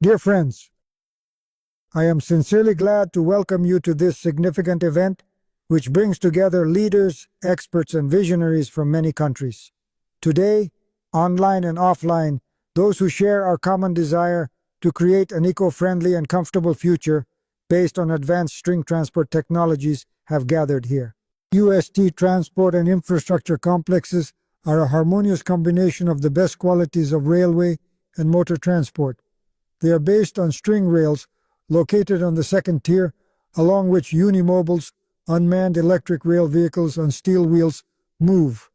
Dear friends, I am sincerely glad to welcome you to this significant event, which brings together leaders, experts, and visionaries from many countries. Today, online and offline, those who share our common desire to create an eco-friendly and comfortable future based on advanced string transport technologies have gathered here. UST transport and infrastructure complexes are a harmonious combination of the best qualities of railway and motor transport. They are based on string rails located on the second tier, along which unimobiles, unmanned electric rail vehicles on steel wheels, move.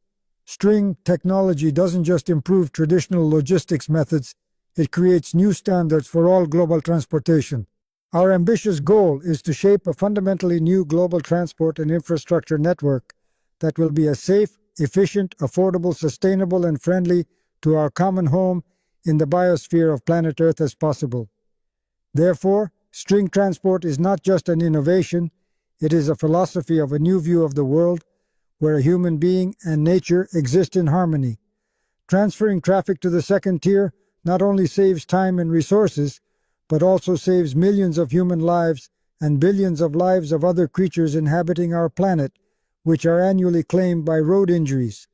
String technology doesn't just improve traditional logistics methods, it creates new standards for all global transportation. Our ambitious goal is to shape a fundamentally new global transport and infrastructure network that will be as safe, efficient, affordable, sustainable, and friendly to our common home in the biosphere of planet Earth as possible. Therefore, string transport is not just an innovation, it is a philosophy of a new view of the world where a human being and nature exist in harmony. Transferring traffic to the second tier not only saves time and resources, but also saves millions of human lives and billions of lives of other creatures inhabiting our planet, which are annually claimed by road injuries.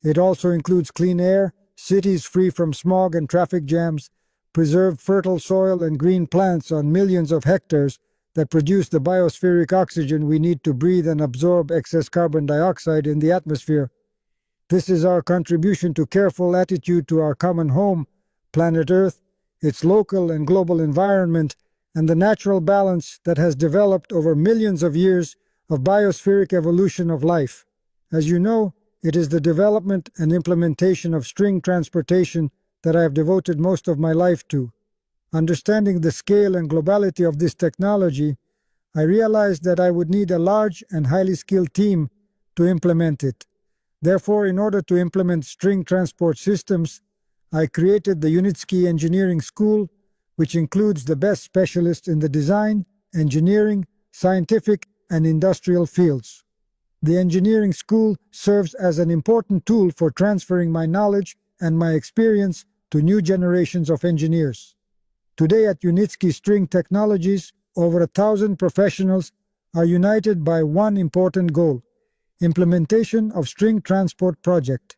It also includes clean air, cities free from smog and traffic jams, preserved fertile soil and green plants on millions of hectares that produce the biospheric oxygen we need to breathe and absorb excess carbon dioxide in the atmosphere. This is our contribution to careful attitude to our common home, planet Earth, its local and global environment, and the natural balance that has developed over millions of years of biospheric evolution of life. As you know, it is the development and implementation of string transportation that I have devoted most of my life to. Understanding the scale and globality of this technology, I realized that I would need a large and highly skilled team to implement it. Therefore, in order to implement string transport systems, I created the Unitsky Engineering School, which includes the best specialists in the design, engineering, scientific, and industrial fields. The engineering school serves as an important tool for transferring my knowledge and my experience to new generations of engineers. Today at Unitsky String Technologies, over 1,000 professionals are united by one important goal: implementation of string transport project.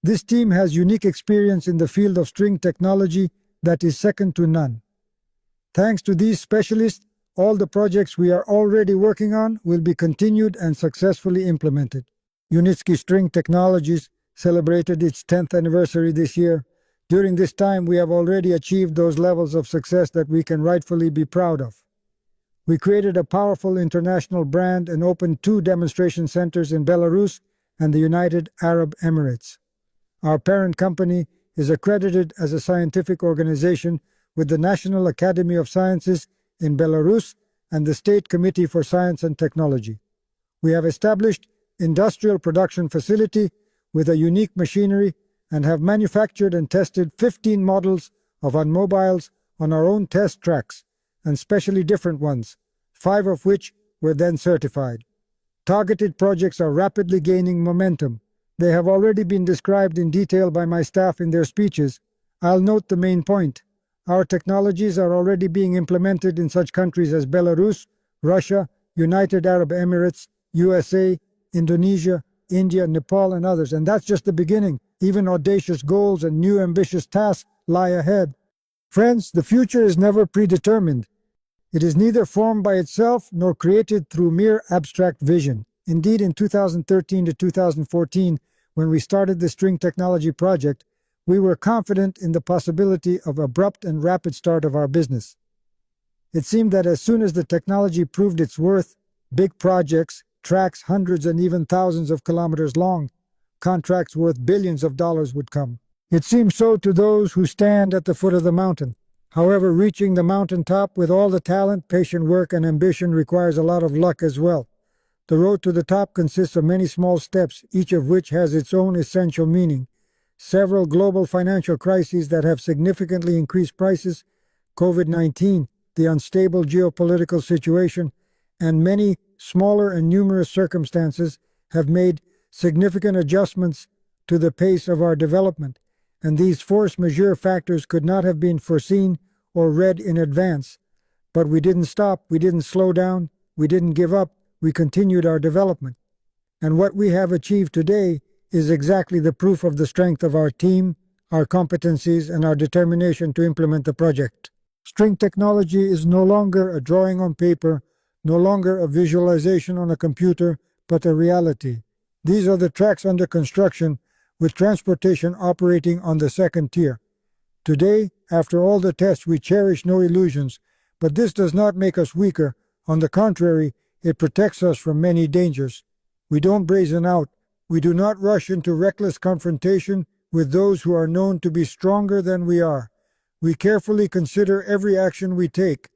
This team has unique experience in the field of string technology that is second to none. Thanks to these specialists, all the projects we are already working on will be continued and successfully implemented. Unitsky String Technologies celebrated its 10th anniversary this year. During this time, we have already achieved those levels of success that we can rightfully be proud of. We created a powerful international brand and opened 2 demonstration centers in Belarus and the United Arab Emirates. Our parent company is accredited as a scientific organization with the National Academy of Sciences in Belarus and the State Committee for Science and Technology. We have established industrial production facility with a unique machinery and have manufactured and tested 15 models of automobiles on our own test tracks, and specially different ones, 5 of which were then certified. Targeted projects are rapidly gaining momentum. They have already been described in detail by my staff in their speeches. I'll note the main point. Our technologies are already being implemented in such countries as Belarus, Russia, United Arab Emirates, USA, Indonesia, India, Nepal, and others. And that's just the beginning. Even audacious goals and new ambitious tasks lie ahead. Friends, the future is never predetermined. It is neither formed by itself nor created through mere abstract vision. Indeed, in 2013 to 2014, when we started the String Technology project, we were confident in the possibility of abrupt and rapid start of our business. It seemed that as soon as the technology proved its worth, big projects, tracks hundreds and even thousands of kilometers long, contracts worth billions of dollars would come. It seems so to those who stand at the foot of the mountain. However, reaching the mountaintop with all the talent, patient work, and ambition requires a lot of luck as well. The road to the top consists of many small steps, each of which has its own essential meaning. Several global financial crises that have significantly increased prices, COVID-19, the unstable geopolitical situation, and many smaller and numerous circumstances have made significant adjustments to the pace of our development, and these force majeure factors could not have been foreseen or read in advance. But we didn't stop, we didn't slow down, we didn't give up, we continued our development. And what we have achieved today is exactly the proof of the strength of our team, our competencies, and our determination to implement the project. String technology is no longer a drawing on paper, no longer a visualization on a computer, but a reality. These are the tracks under construction, with transportation operating on the second tier. Today, after all the tests, we cherish no illusions, but this does not make us weaker. On the contrary, it protects us from many dangers. We don't brazen out. We do not rush into reckless confrontation with those who are known to be stronger than we are. We carefully consider every action we take,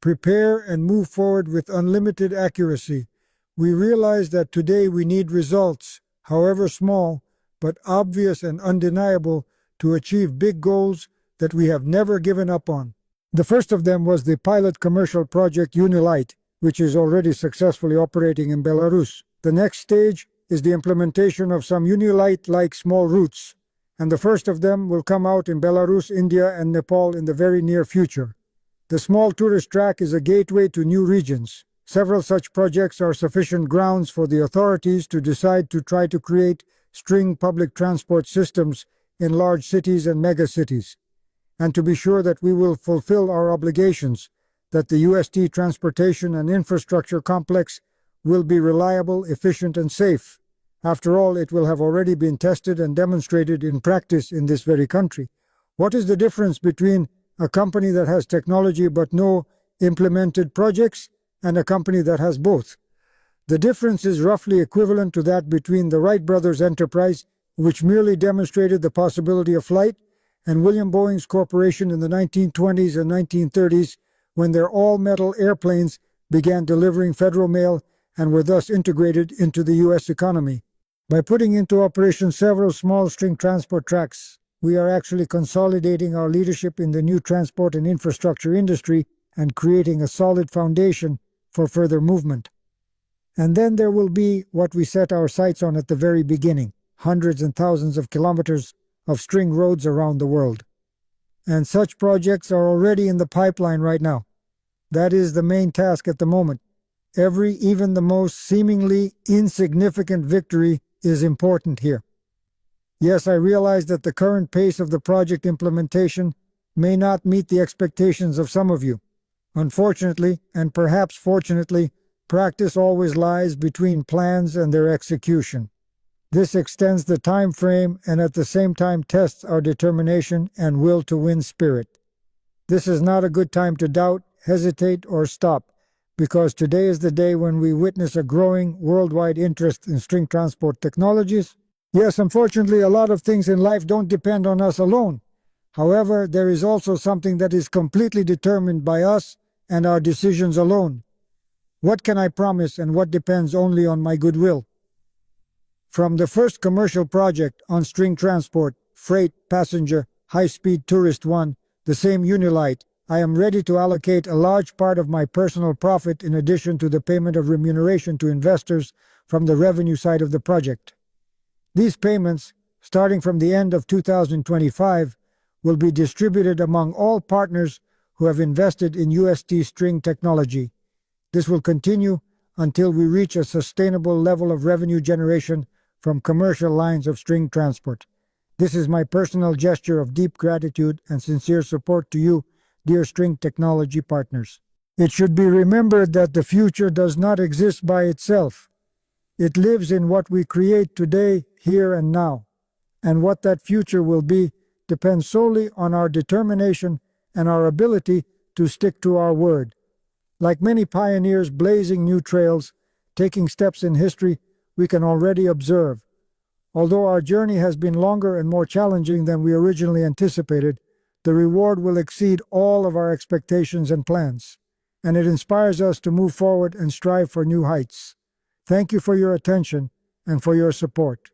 prepare and move forward with unlimited accuracy. We realize that today we need results, however small, but obvious and undeniable, to achieve big goals that we have never given up on. The first of them was the pilot commercial project Unilight, which is already successfully operating in Belarus. The next stage is the implementation of some Unilight-like small routes, and the first of them will come out in Belarus, India, and Nepal in the very near future. The small tourist track is a gateway to new regions. Several such projects are sufficient grounds for the authorities to decide to try to create string public transport systems in large cities and megacities, and to be sure that we will fulfill our obligations, that the UST transportation and infrastructure complex will be reliable, efficient, and safe. After all, it will have already been tested and demonstrated in practice in this very country. What is the difference between a company that has technology but no implemented projects and a company that has both? The difference is roughly equivalent to that between the Wright brothers' enterprise, which merely demonstrated the possibility of flight, and William Boeing's corporation in the 1920s and 1930s, when their all-metal airplanes began delivering federal mail and were thus integrated into the U.S. economy. By putting into operation several small string transport tracks, we are actually consolidating our leadership in the new transport and infrastructure industry and creating a solid foundation for further movement. And then there will be what we set our sights on at the very beginning, hundreds and thousands of kilometers of string roads around the world. And such projects are already in the pipeline right now. That is the main task at the moment. Every, even the most seemingly insignificant victory is important here. Yes, I realize that the current pace of the project implementation may not meet the expectations of some of you. Unfortunately, and perhaps fortunately, practice always lies between plans and their execution. This extends the time frame and at the same time tests our determination and will to win spirit. This is not a good time to doubt, hesitate, or stop, because today is the day when we witness a growing worldwide interest in string transport technologies. Yes, unfortunately, a lot of things in life don't depend on us alone. However, there is also something that is completely determined by us and our decisions alone. What can I promise and what depends only on my goodwill? From the first commercial project on string transport, freight, passenger, high-speed tourist one, the same Unilight, I am ready to allocate a large part of my personal profit in addition to the payment of remuneration to investors from the revenue side of the project. These payments, starting from the end of 2025, will be distributed among all partners who have invested in UST string technology. This will continue until we reach a sustainable level of revenue generation from commercial lines of string transport. This is my personal gesture of deep gratitude and sincere support to you, dear string technology partners. It should be remembered that the future does not exist by itself. It lives in what we create today, here and now. And what that future will be depends solely on our determination and our ability to stick to our word. Like many pioneers blazing new trails, taking steps in history, we can already observe. Although our journey has been longer and more challenging than we originally anticipated, the reward will exceed all of our expectations and plans, and it inspires us to move forward and strive for new heights. Thank you for your attention and for your support.